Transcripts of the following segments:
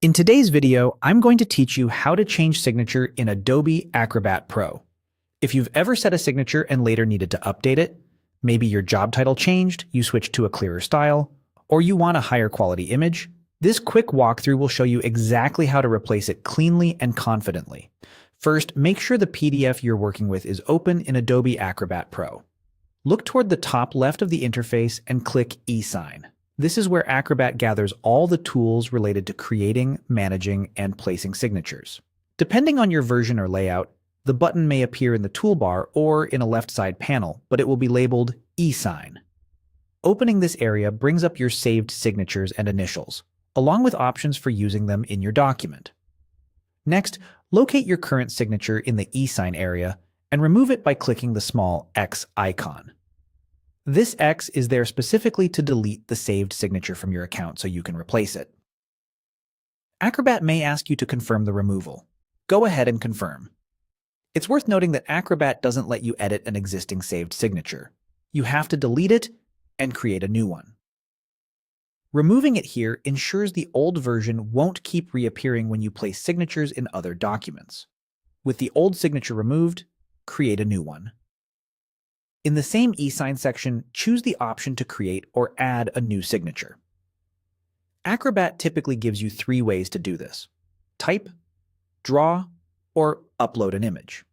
In today's video, I'm going to teach you how to change signature in Adobe Acrobat Pro. If you've ever set a signature and later needed to update it, maybe your job title changed, you switched to a clearer style, or you want a higher quality image, this quick walkthrough will show you exactly how to replace it cleanly and confidently. First, make sure the PDF you're working with is open in Adobe Acrobat Pro. Look toward the top left of the interface and click eSign. This is where Acrobat gathers all the tools related to creating, managing, and placing signatures. Depending on your version or layout, the button may appear in the toolbar or in a left side panel, but it will be labeled eSign. Opening this area brings up your saved signatures and initials, along with options for using them in your document. Next, locate your current signature in the eSign area and remove it by clicking the small X icon. This X is there specifically to delete the saved signature from your account so you can replace it. Acrobat may ask you to confirm the removal. Go ahead and confirm. It's worth noting that Acrobat doesn't let you edit an existing saved signature. You have to delete it and create a new one. Removing it here ensures the old version won't keep reappearing when you place signatures in other documents. With the old signature removed, create a new one. In the same eSign section, choose the option to create or add a new signature. Acrobat typically gives you three ways to do this: type, draw, or upload an image.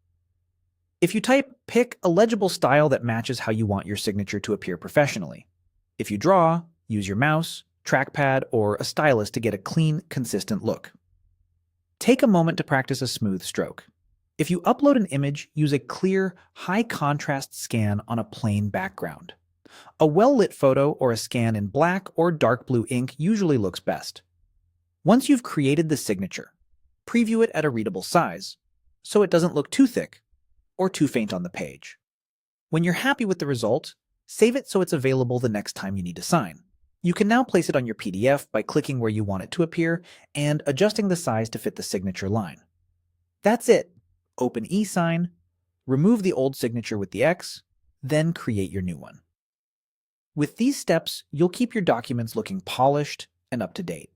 If you type, pick a legible style that matches how you want your signature to appear professionally. If you draw, use your mouse, trackpad, or a stylus to get a clean, consistent look. Take a moment to practice a smooth stroke. If you upload an image, use a clear, high-contrast scan on a plain background. A well-lit photo or a scan in black or dark blue ink usually looks best. Once you've created the signature, preview it at a readable size, so it doesn't look too thick or too faint on the page. When you're happy with the result, save it so it's available the next time you need to sign. You can now place it on your PDF by clicking where you want it to appear and adjusting the size to fit the signature line. That's it. Open eSign, remove the old signature with the X, then create your new one. With these steps, you'll keep your documents looking polished and up to date.